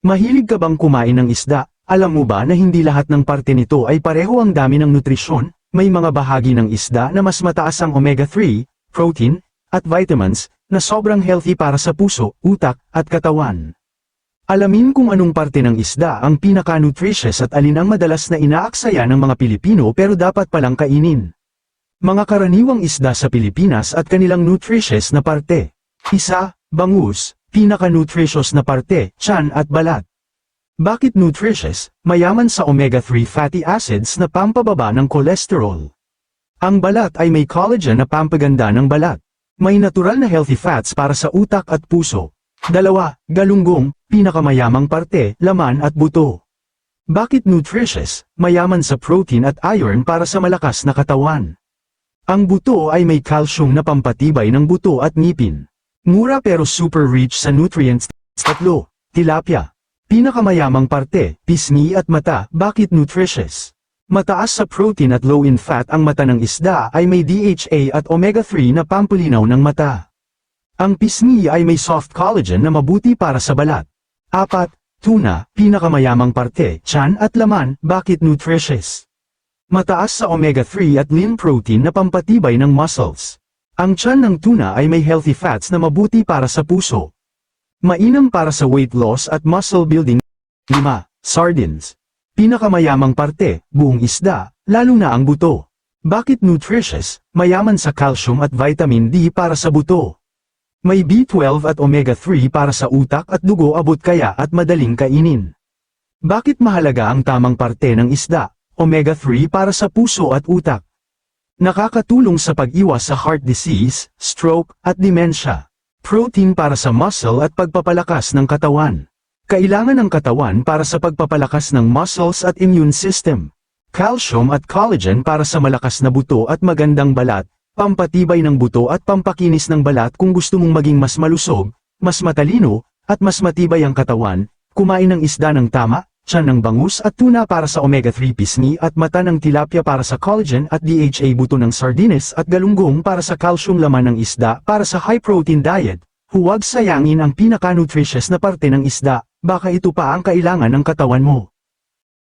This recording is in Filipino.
Mahilig ka bang kumain ng isda? Alam mo ba na hindi lahat ng parte nito ay pareho ang dami ng nutrisyon? May mga bahagi ng isda na mas mataas ang omega-3, protein, at vitamins, na sobrang healthy para sa puso, utak, at katawan. Alamin kung anong parte ng isda ang pinaka-nutritious at alin ang madalas na inaaksaya ng mga Pilipino pero dapat palang kainin. Mga karaniwang isda sa Pilipinas at kanilang nutritious na parte. 1. Bangus, pinaka-nutritious na parte, tiyan at balat. Bakit nutritious? Mayaman sa omega-3 fatty acids na pampababa ng cholesterol. Ang balat ay may collagen na pampaganda ng balat. May natural na healthy fats para sa utak at puso. 2. Galunggong, pinakamayamang parte, laman at buto. Bakit nutritious? Mayaman sa protein at iron para sa malakas na katawan. Ang buto ay may calcium na pampatibay ng buto at ngipin. Mura pero super rich sa nutrients. 3. Tilapia. Pinakamayamang parte, pisngi at mata. Bakit nutritious? Mataas sa protein at low in fat ang mata ng isda ay may DHA at omega-3 na pampulinaw ng mata. Ang pisngi ay may soft collagen na mabuti para sa balat. 4. Tuna, pinakamayamang parte, tiyan at laman. Bakit nutritious? Mataas sa omega-3 at lean protein na pampatibay ng muscles. Ang tiyan ng tuna ay may healthy fats na mabuti para sa puso. Mainam para sa weight loss at muscle building. 5. Sardines. Pinakamayamang parte, buong isda, lalo na ang buto. Bakit nutritious? Mayaman sa calcium at vitamin D para sa buto. May B12 at omega-3 para sa utak at dugo abot kaya at madaling kainin. Bakit mahalaga ang tamang parte ng isda? Omega-3 para sa puso at utak. Nakakatulong sa pag-iwas sa heart disease, stroke, at dementia. Protein para sa muscle at pagpapalakas ng katawan. Kailangan ng katawan para sa pagpapalakas ng muscles at immune system. Calcium at collagen para sa malakas na buto at magandang balat, pampatibay ng buto at pampakinis ng balat kung gusto mong maging mas malusog, mas matalino, at mas matibay ang katawan. Kumain ng isda ng tama, tiyan ng bangus at tuna para sa omega-3, pisngi at mata ng tilapia para sa collagen at DHA, buto ng sardines at galunggong para sa calcium, laman ng isda para sa high-protein diet. Huwag sayangin ang pinaka-nutritious na parte ng isda, baka ito pa ang kailangan ng katawan mo.